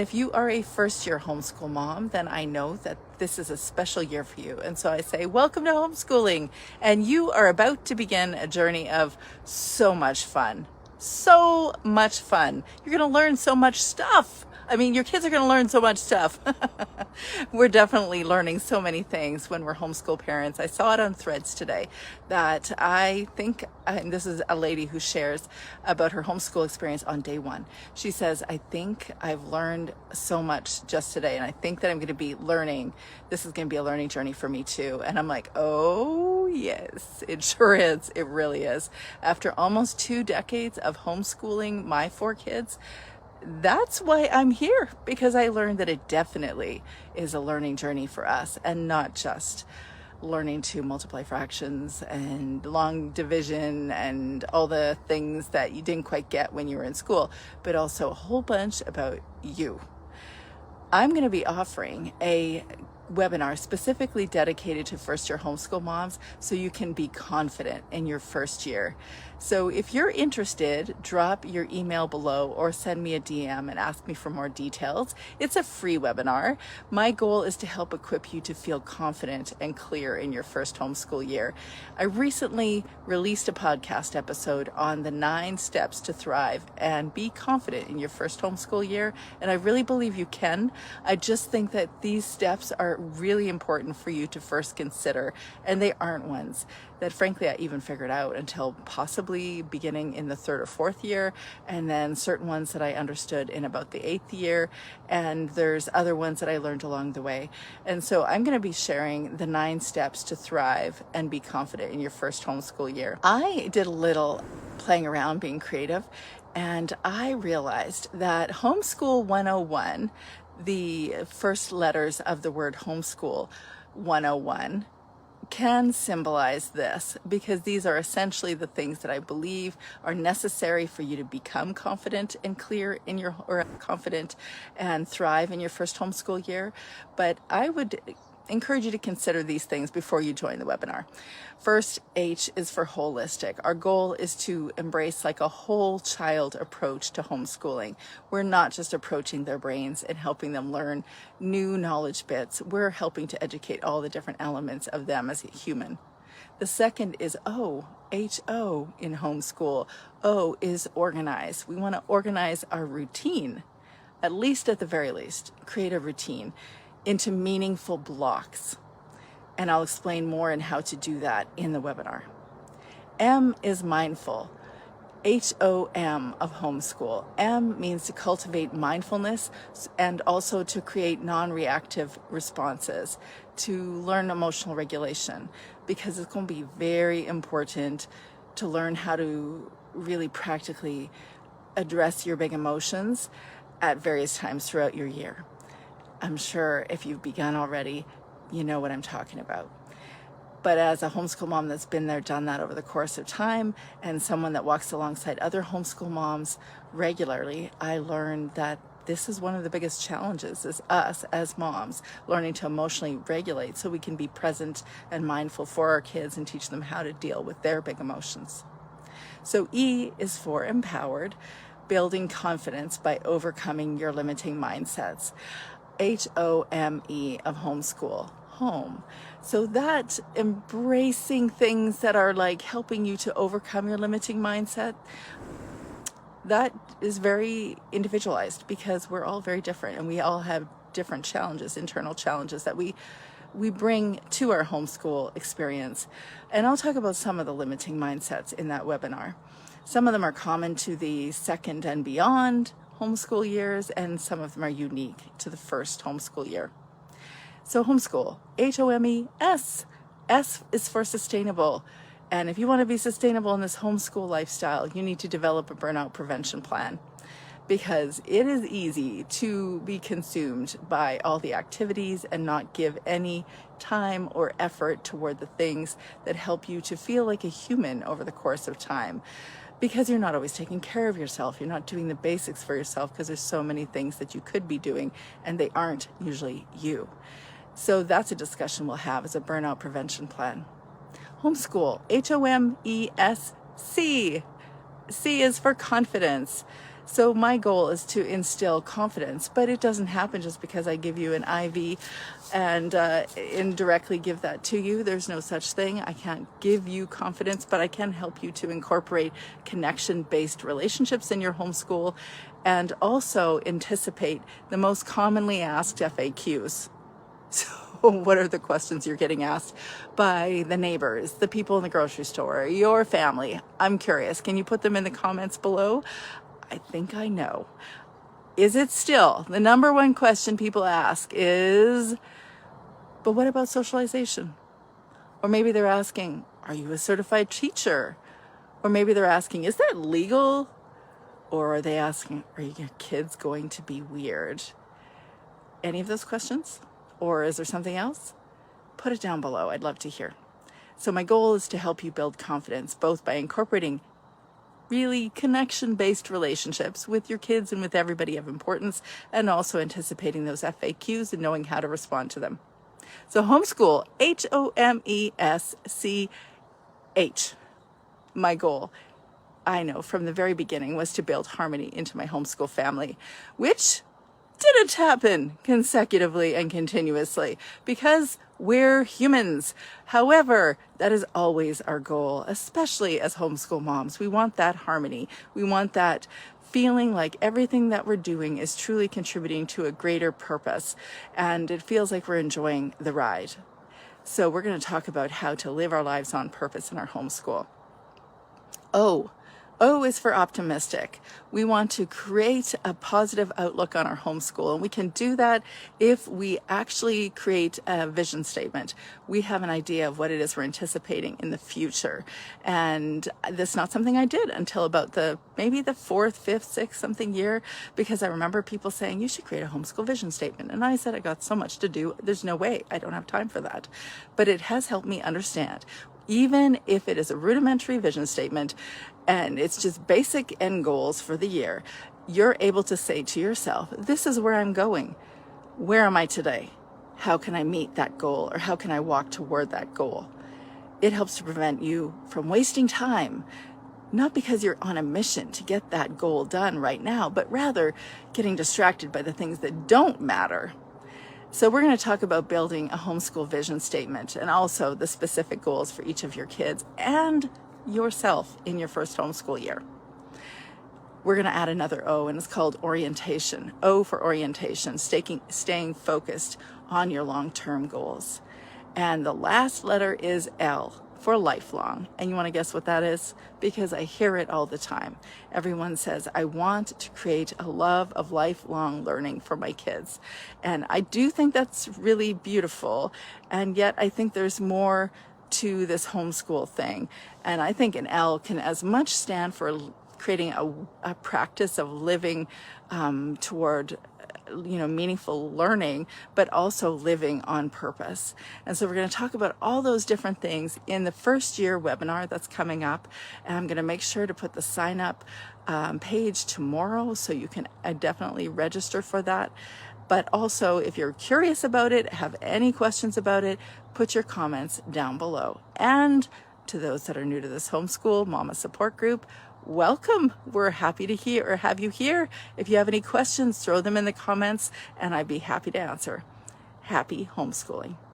If you are a first-year homeschool mom, then I know that this is a special year for you. And so I say, welcome to homeschooling. And you are about to begin a journey of so much fun. So much fun. You're going to learn so much stuff. I mean, your kids are going to learn so much stuff. We're definitely learning so many things when we're homeschool parents. I saw it on Threads today that I think, and this is a lady who shares about her homeschool experience on day one. She says, I think I've learned so much just today, and I think that I'm going to be learning. This is going to be a learning journey for me too. And I'm like, oh yes, it sure is. It really is. After almost 2 decades of homeschooling my 4 kids, that's why I'm here, because I learned that it definitely is a learning journey for us, and not just learning to multiply fractions and long division and all the things that you didn't quite get when you were in school, but also a whole bunch about you. I'm going to be offering a webinar specifically dedicated to first-year homeschool moms so you can be confident in your first year. So if you're interested, drop your email below or send me a DM and ask me for more details. It's a free webinar. My goal is to help equip you to feel confident and clear in your first homeschool year. I recently released a podcast episode on the 9 steps to thrive and be confident in your first homeschool year, and I really believe you can. I just think that these steps are really important for you to first consider, and they aren't ones that frankly I even figured out until possibly beginning in the 3rd or 4th year, and then certain ones that I understood in about the 8th year, and there's other ones that I learned along the way. And so I'm going to be sharing the 9 steps to thrive and be confident in your first homeschool year. I did a little playing around being creative, and I realized that Homeschool 101, the first letters of the word homeschool 101, can symbolize this, because these are essentially the things that I believe are necessary for you to become confident and clear in your, or confident and thrive in your first homeschool year. But I would encourage you to consider these things before you join the webinar. First, H is for holistic. Our goal is to embrace like a whole child approach to homeschooling. We're not just approaching their brains and helping them learn new knowledge bits. We're helping to educate all the different elements of them as a human. The second is O, H-O in homeschool. O is organize. We want to organize our routine, at least at the very least, create a routine into meaningful blocks. And I'll explain more on how to do that in the webinar. M is mindful. H-O-M of homeschool. M means to cultivate mindfulness and also to create non-reactive responses, to learn emotional regulation, because it's going to be very important to learn how to really practically address your big emotions at various times throughout your year. I'm sure if you've begun already, you know what I'm talking about. But as a homeschool mom that's been there, done that over the course of time, and someone that walks alongside other homeschool moms regularly, I learned that this is one of the biggest challenges, is us as moms learning to emotionally regulate so we can be present and mindful for our kids and teach them how to deal with their big emotions. So E is for empowered, building confidence by overcoming your limiting mindsets. H-O-M-E of homeschool, home. So that embracing things that are like helping you to overcome your limiting mindset, that is very individualized, because we're all very different and we all have different challenges, internal challenges that we bring to our homeschool experience. And I'll talk about some of the limiting mindsets in that webinar. Some of them are common to the 2nd and beyond homeschool years, and some of them are unique to the first homeschool year. So homeschool, H-O-M-E-S. S is for sustainable. And if you want to be sustainable in this homeschool lifestyle, you need to develop a burnout prevention plan, because it is easy to be consumed by all the activities and not give any time or effort toward the things that help you to feel like a human over the course of time. Because you're not always taking care of yourself. You're not doing the basics for yourself, because there's so many things that you could be doing and they aren't usually you. So that's a discussion we'll have, as a burnout prevention plan. Homeschool, H-O-M-E-S-C. C is for confidence. So my goal is to instill confidence, but it doesn't happen just because I give you an IV and indirectly give that to you. There's no such thing. I can't give you confidence, but I can help you to incorporate connection-based relationships in your homeschool and also anticipate the most commonly asked FAQs. So what are the questions you're getting asked by the neighbors, the people in the grocery store, your family? I'm curious. Can you put them in the comments below? I think I know. Is it still the number one question people ask is, but what about socialization? Or maybe they're asking, are you a certified teacher? Or maybe they're asking, is that legal? Or are they asking, are your kids going to be weird? Any of those questions? Or is there something else? Put it down below. I'd love to hear. So my goal is to help you build confidence, both by incorporating really connection-based relationships with your kids and with everybody of importance, and also anticipating those FAQs and knowing how to respond to them. So homeschool, HOMESCH. My goal, I know from the very beginning, was to build harmony into my homeschool family, which didn't happen consecutively and continuously because we're humans. However, that is always our goal, especially as homeschool moms. We want that harmony. We want that feeling like everything that we're doing is truly contributing to a greater purpose, and it feels like we're enjoying the ride. So we're going to talk about how to live our lives on purpose in our homeschool. O is for optimistic. We want to create a positive outlook on our homeschool, and we can do that if we actually create a vision statement. We have an idea of what it is we're anticipating in the future. And that's not something I did until about maybe the 4th, 5th, 6th something year, because I remember people saying, you should create a homeschool vision statement. And I said, I got so much to do. There's no way. I don't have time for that. But it has helped me understand, even if it is a rudimentary vision statement and it's just basic end goals for the year, you're able to say to yourself, this is where I'm going. Where am I today? How can I meet that goal, or how can I walk toward that goal? It helps to prevent you from wasting time, not because you're on a mission to get that goal done right now, but rather getting distracted by the things that don't matter. So we're going to talk about building a homeschool vision statement and also the specific goals for each of your kids and yourself in your first homeschool year. We're going to add another O, and it's called orientation. O for orientation, staying focused on your long-term goals. And the last letter is L for lifelong. And you want to guess what that is? Because I hear it all the time. Everyone says, I want to create a love of lifelong learning for my kids. And I do think that's really beautiful. And yet I think there's more to this homeschool thing. And I think an L can as much stand for creating a practice of living toward meaningful learning, but also living on purpose. And so we're going to talk about all those different things in the first year webinar that's coming up. And I'm going to make sure to put the sign up page tomorrow, so you can definitely register for that. But also, if you're curious about it, have any questions about it, put your comments down below. And to those that are new to this homeschool mama support group, welcome. We're happy to have you here. If you have any questions, throw them in the comments and I'd be happy to answer. Happy homeschooling.